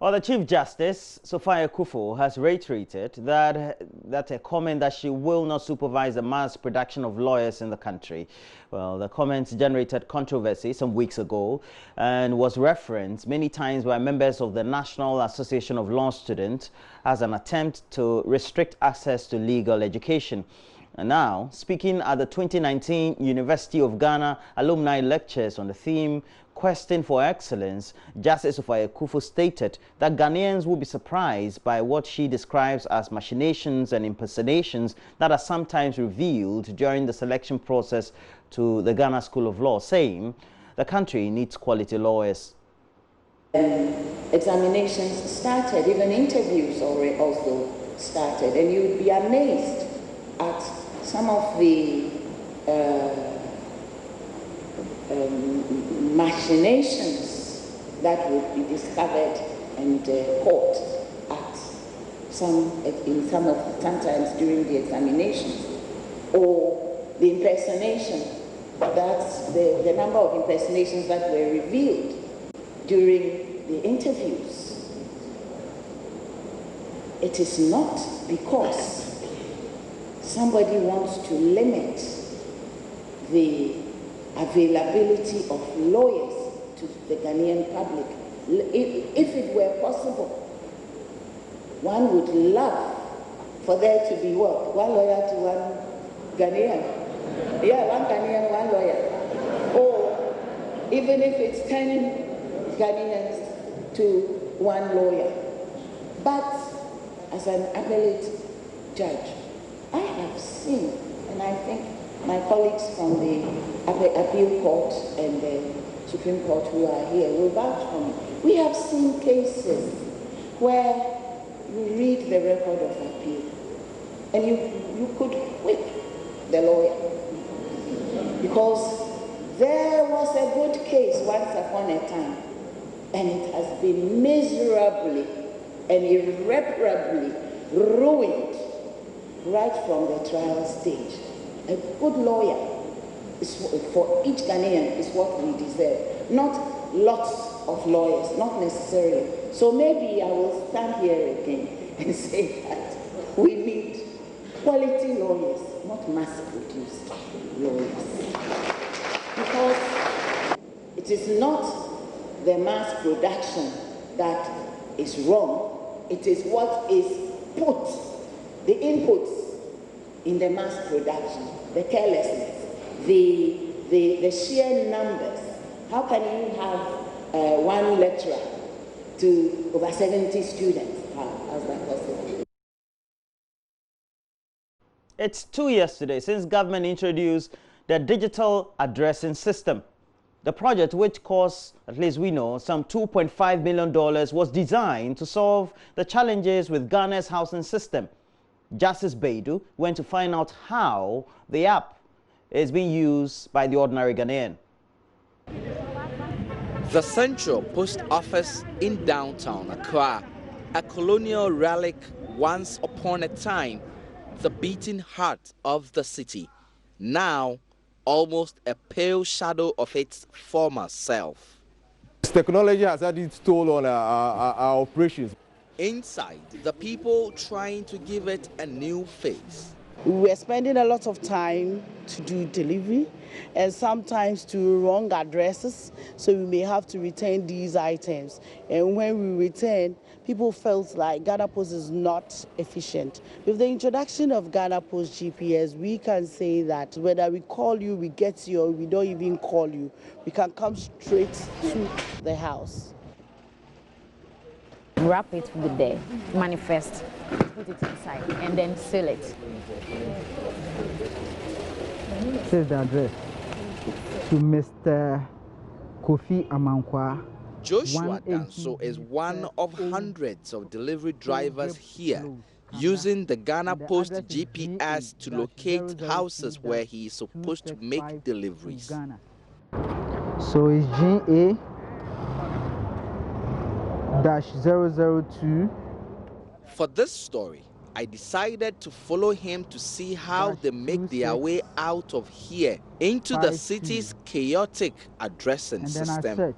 Well, the Chief Justice, Sophia Akufo, has reiterated that a comment that she will not supervise the mass production of lawyers in the country. Well, the comments generated controversy some weeks ago and was referenced many times by members of the National Association of Law Students as an attempt to restrict access to legal education. And now, speaking at the 2019 University of Ghana Alumni Lectures on the theme Question for Excellence, Justice Sophia Akufo stated that Ghanaians will be surprised by what she describes as machinations and impersonations that are sometimes revealed during the selection process to the Ghana School of Law, saying the country needs quality lawyers. Examinations started, even interviews already also started, and you would be amazed at some of the machinations that would be discovered and caught at sometimes during the examinations, or the impersonation. That's the number of impersonations that were revealed during the interviews. It is not because somebody wants to limit the availability of lawyers to the Ghanaian public. If it were possible, one would love for there to be what? One lawyer to one Ghanaian. Yeah, one Ghanaian, one lawyer. Or even if it's 10 Ghanaians to one lawyer. But as an appellate judge, I have seen, and I think my colleagues from the appeal court and the Supreme Court who are here will vouch for me. We have seen cases where you read the record of appeal and you could whip the lawyer because there was a good case once upon a time and it has been miserably and irreparably ruined right from the trial stage. A good lawyer is for each Ghanaian is what we deserve, not lots of lawyers, not necessarily. So maybe I will stand here again and say that we need quality lawyers, not mass-produced lawyers. Because it is not the mass production that is wrong, it is what is put, the inputs in the mass production, the carelessness, the sheer numbers. How can you have one lecturer to over 70 students? How's that possible? It's 2 years today since government introduced the digital addressing system. The project, which cost, at least we know, some $2.5 million, was designed to solve the challenges with Ghana's housing system. Justice Baidu went to find out how the app is being used by the ordinary Ghanaian. The Central Post Office in downtown Accra, a colonial relic once upon a time, the beating heart of the city, now almost a pale shadow of its former self. Technology has had its toll on our operations. Inside, the people trying to give it a new face. We're spending a lot of time to do delivery and sometimes to wrong addresses, so we may have to return these items. And when we return, people felt like Ghana Post is not efficient. With the introduction of Ghana Post GPS, we can say that whether we call you, we get you, or we don't even call you, we can come straight to the house. Wrap it with the manifest, put it inside, and then seal it. This is the address to Mr. Kofi Amankwa. Joshua Danso is one of hundreds of delivery drivers here, using the Ghana Post GPS to locate houses where he is supposed to make deliveries. So it's GA-002. For this story, I decided to follow him to see how they make their way out of here into the city's chaotic addressing system.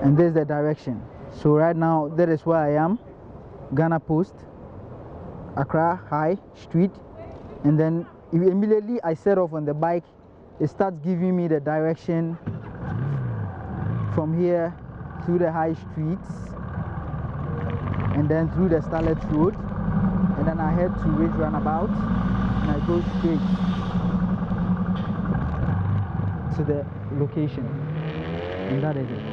and there's the direction. So right now, that is where I am, Ghana Post, Accra High Street, and then immediately I set off on the bike, it starts giving me the direction from here through the high streets, and then through the Starlet Road, and then I head to Ridge Runabout, and I go straight to the location, and that is it.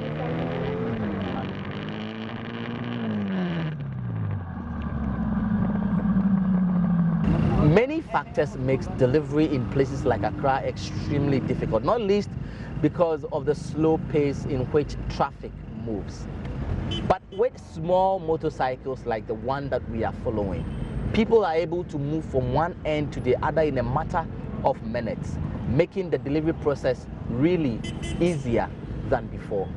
Many factors makes delivery in places like Accra extremely difficult, not least because of the slow pace in which traffic moves. But with small motorcycles like the one that we are following, people are able to move from one end to the other in a matter of minutes, making the delivery process really easier than before.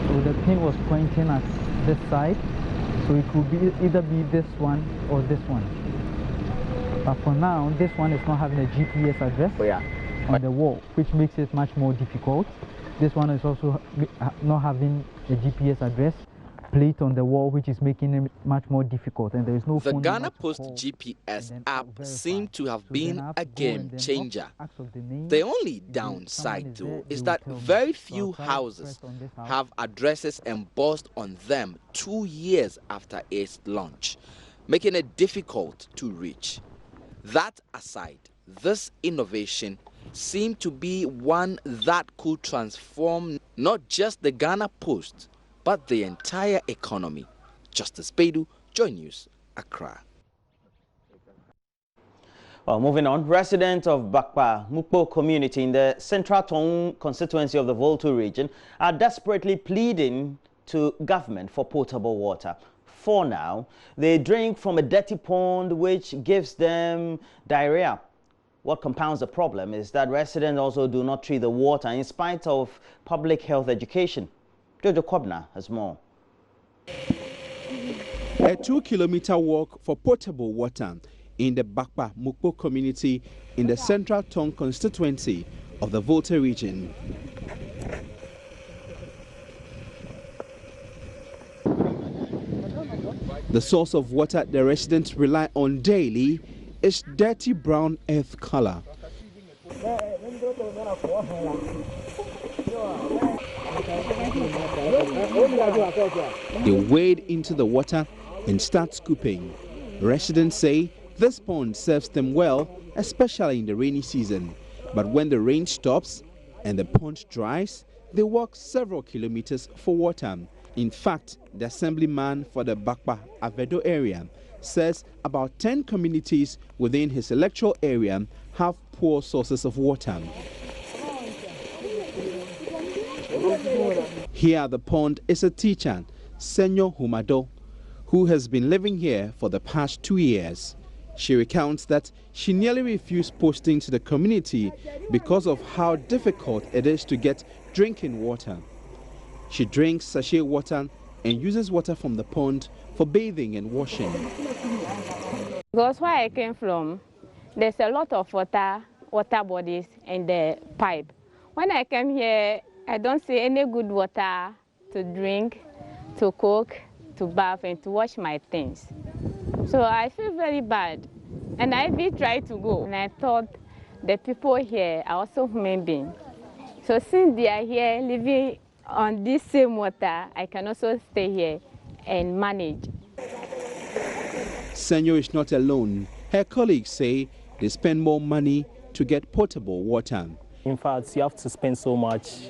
So the pin was pointing at this side, so it could be either be this one or this one. But for now, this one is not having a GPS address on the wall, which makes it much more difficult. This one is also not having a GPS address plate on the wall, which is making it much more difficult, and there is no The phone Ghana number to Post call, GPS and then app verify. seemed to have So then been I have a to go game and then changer. ask of the name, The only and then downside, someone is though, there, is they that will tell me. very So few I'll try to houses press on this house. have addresses embossed on them 2 years after its launch, making it difficult to reach. That aside, this innovation seemed to be one that could transform not just the Ghana Post, but the entire economy. Justice Bedu, JoyNews, Accra. Well, moving on, residents of Bakpa Mukpo community in the Central Tong constituency of the Volta region are desperately pleading to government for potable water. For now, they drink from a dirty pond which gives them diarrhea. What compounds the problem is that residents also do not treat the water in spite of public health education. Jojo Kobna has more. A 2-kilometer walk for potable water in the Bakpa Mukpo community in the Central Tong constituency of the Volta region. The source of water the residents rely on daily is dirty brown earth color. They wade into the water and start scooping. Residents say this pond serves them well, especially in the rainy season. But when the rain stops and the pond dries, they walk several kilometers for water. In fact, the assemblyman for the Bakpa Avedo area says about 10 communities within his electoral area have poor sources of water. Here at the pond is a teacher, Senyo Humado, who has been living here for the past 2 years. She recounts that she nearly refused posting to the community because of how difficult it is to get drinking water. She drinks sachet water and uses water from the pond for bathing and washing. Because where I came from, there's a lot of water bodies in the pipe. When I came here, I don't see any good water to drink, to cook, to bath, and to wash my things. So I feel very bad. And I even tried to go. And I thought the people here are also human beings. So since they are here living on this same water, I can also stay here and manage. Senyo is not alone. Her colleagues say they spend more money to get potable water. In fact, you have to spend so much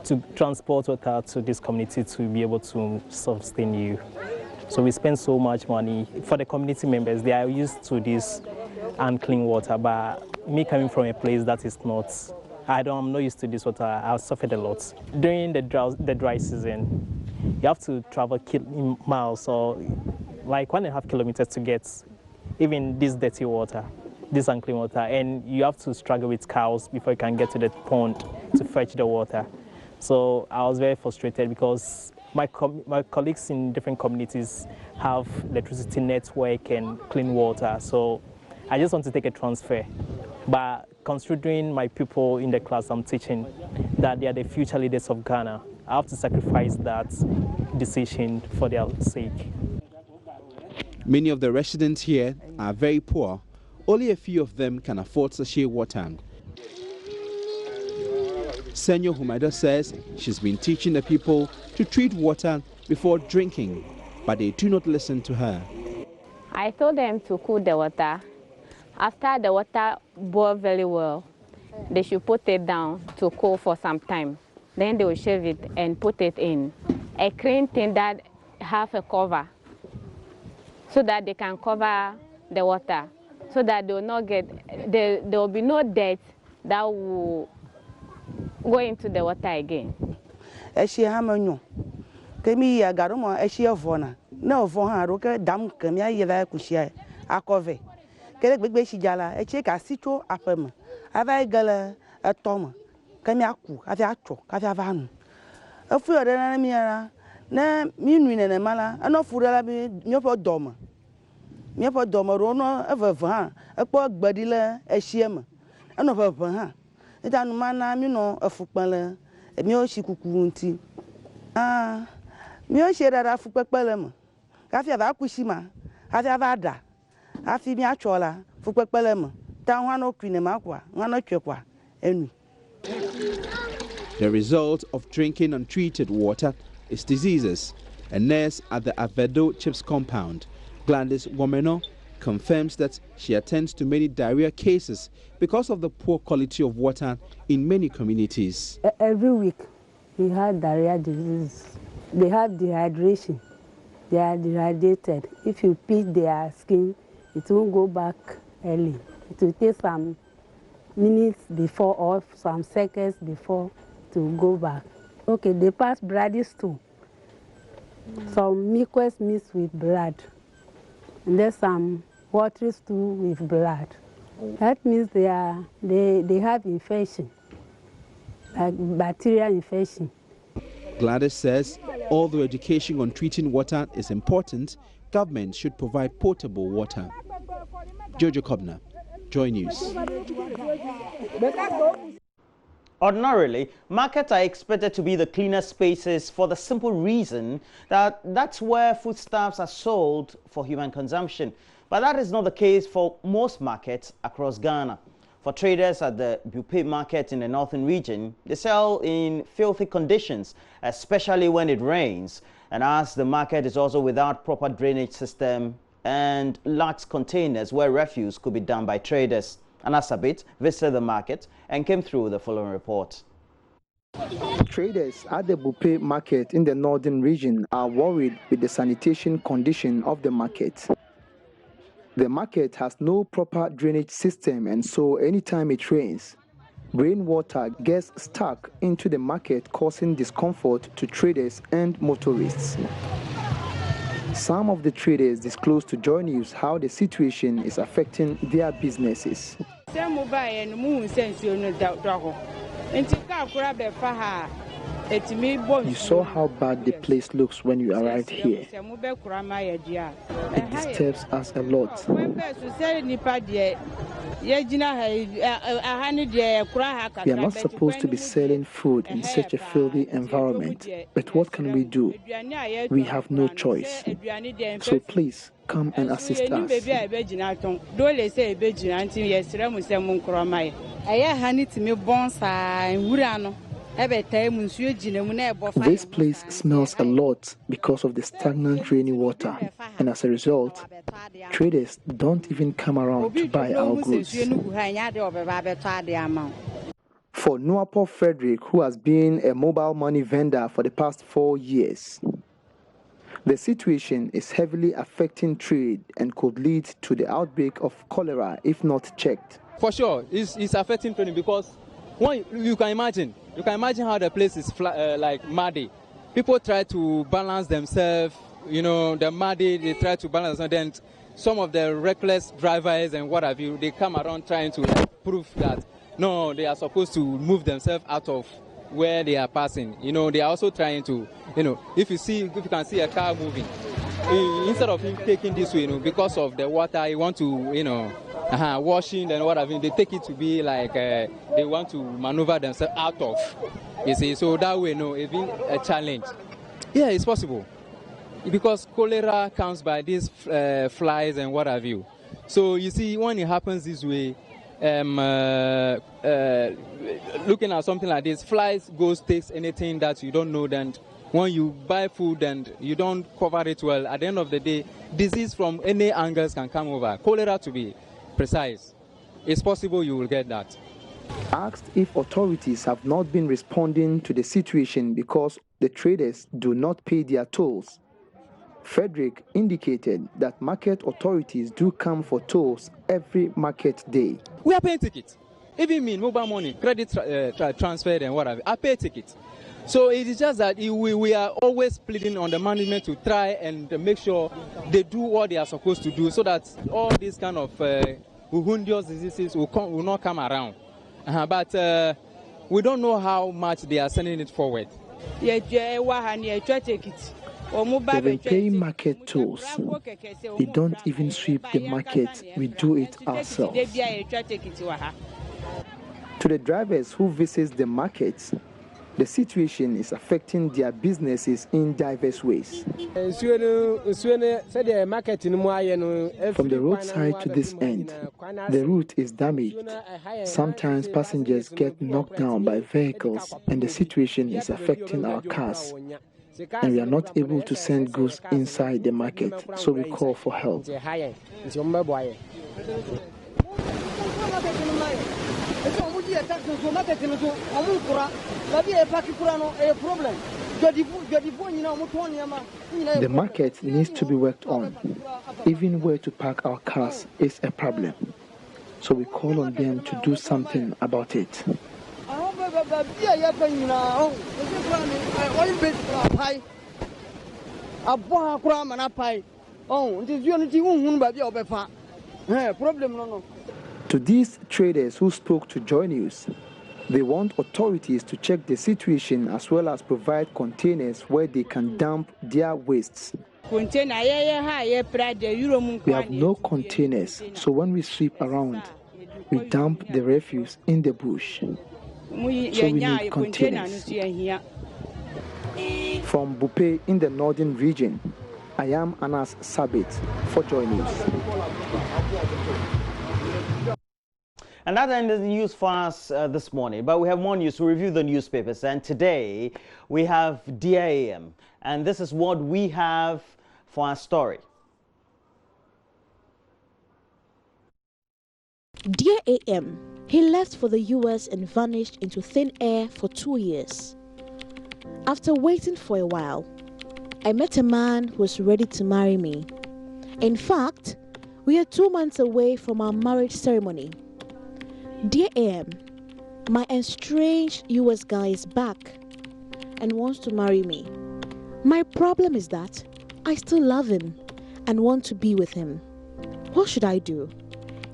to transport water to this community to be able to sustain you. So we spend so much money. For the community members, they are used to this unclean water, but me coming from a place that is not, I'm not used to this water, I've suffered a lot. During the dry season, you have to travel miles or like 1.5 kilometers to get even this dirty water, this unclean water, and you have to struggle with cows before you can get to the pond to fetch the water. So I was very frustrated because my colleagues in different communities have electricity network and clean water, so I just want to take a transfer. But considering my people in the class I'm teaching, that they are the future leaders of Ghana, I have to sacrifice that decision for their sake. Many of the residents here are very poor. Only a few of them can afford sachet water. Senyo Humada says she's been teaching the people to treat water before drinking, but they do not listen to her. I told them to cool the water. After the water boils very well, they should put it down to cool for some time. Then they will shave it and put it in a clean thing that have a cover, so that they can cover the water, so that they will not get, there will be no dirt that will go into the water again. Eshi hamanyo, kemi ya garumo eshi ovona, na ovona roke dam kemi ayela kushia akove. Kele gbegbe shi jala echi ka sitro apem. Ava igala atoma, kemi aku, ava atro, ava avanu. Afu ode na miara na minu ne mala, ano furala bi nyopo doma. Nyopo doma rono eveva, ekpo gbadile eshiema. Ano veva. Ita numana mino afukpale mi o shi kukunti mi o she dada fukpekpele mo ka fi ava kushima afi avada afi mi achola fukpekpele mo ta hwa no kwine makwa hwa no twekwa enu. The result of drinking untreated water is diseases. A nurse at the Avedo Chips compound, Gladys Womeno, confirms that she attends to many diarrhea cases because of the poor quality of water in many communities. Every week we have diarrhea disease. They have dehydration. They are dehydrated. If you pinch their skin, it won't go back early. It will take some minutes before or some seconds before to go back. Okay, they pass bloody stool. Some mucus mixed with blood. And there's some watery stool with blood. That means they have infection, like bacterial infection. Gladys says, although education on treating water is important, government should provide potable water. Jojo Kobna, Joy News. Ordinarily, markets are expected to be the cleanest spaces for the simple reason that that's where foodstuffs are sold for human consumption. But that is not the case for most markets across Ghana. For traders at the Bupe market in the northern region, they sell in filthy conditions, especially when it rains. And as the market is also without proper drainage system and lacks containers where refuse could be done by traders. Anasabit visited the market and came through the following report. Traders at the Bupe market in the northern region are worried with the sanitation condition of the market. The market has no proper drainage system, and so anytime it rains, rainwater gets stuck into the market, causing discomfort to traders and motorists. Some of the traders disclosed to JoyNews how the situation is affecting their businesses. You saw how bad the place looks when you arrived here. It disturbs us a lot. We are not supposed to be selling food in such a filthy environment, but what can we do? We have no choice. So please, come and assist us. This place smells a lot because of the stagnant rainy water, and as a result, traders don't even come around to buy our goods. For Nuapo Frederick, who has been a mobile money vendor for the past 4 years, the situation is heavily affecting trade and could lead to the outbreak of cholera if not checked. For sure, it's affecting trading because you can imagine how the place is like muddy. People try to balance themselves, the muddy, they try to balance, and then some of the reckless drivers and what have you, they come around trying to prove that, no, they are supposed to move themselves out of where they are passing. You know, they are also trying to, you know, if you can see a car moving, instead of him taking this way, you know, because of the water, he want to, you know, washing and what have you, they take it to be like they want to maneuver themselves out of, you see. So that way, you know, it's been a challenge. Yeah, it's possible, because cholera comes by these flies and what have you. So you see, when it happens this way, looking at something like this, flies takes anything that you don't know. Then when you buy food and you don't cover it well, at the end of the day, disease from any angles can come over. Cholera, to be precise, it's possible you will get that. Asked if authorities have not been responding to the situation because the traders do not pay their tolls, Frederick indicated that market authorities do come for tolls every market day. We are paying tickets. Even me, mobile money, credit transfer and whatever, I pay tickets. So it is just that we are always pleading on the management to try and make sure they do what they are supposed to do, so that all these kind of horrendous diseases will not come around. But we don't know how much they are sending it forward. They've been paying market tolls. We don't even sweep the market, we do it ourselves. To the drivers who visit the markets, the situation is affecting their businesses in diverse ways. From the roadside to this end, the route is damaged. Sometimes passengers get knocked down by vehicles, and the situation is affecting our cars. And we are not able to send goods inside the market, so we call for help. The market needs to be worked on. Even where to park our cars is a problem. So we call on them to do something about it. To these traders who spoke to JoyNews, they want authorities to check the situation as well as provide containers where they can dump their wastes. We have no containers, so when we sweep around, we dump the refuse in the bush. So we need containers. From Bupe in the northern region, I am Anas Sabit for JoyNews. And that ended the news for us this morning, but we have more news to review the newspapers. And today we have Dear AM, and this is what we have for our story. Dear AM, he left for the US and vanished into thin air for 2 years. After waiting for a while, I met a man who was ready to marry me. In fact, we are 2 months away from our marriage ceremony. Dear AM, my estranged US guy is back and wants to marry me. My problem is that I still love him and want to be with him. What should I do?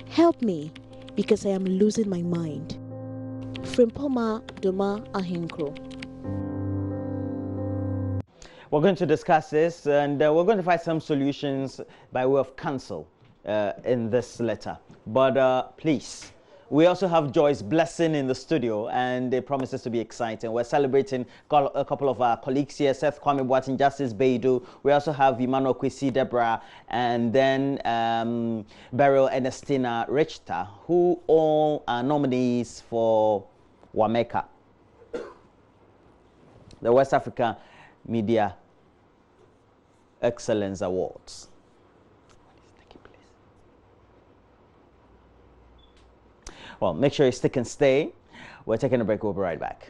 Help me, because I am losing my mind. Frimpoma Doma Ahinkro. We're going to discuss this, and we're going to find some solutions by way of counsel in this letter. But please, we also have Joyce Blessing in the studio, and it promises to be exciting. We're celebrating a couple of our colleagues here, Seth Kwame Boateng, Justice Beidu. We also have Emmanuel Kwesi Deborah, and then Beryl Ernestina Richter, who all are nominees for WAMECA, the West Africa Media Excellence Awards. Well, make sure you stick and stay. We're taking a break. We'll be right back.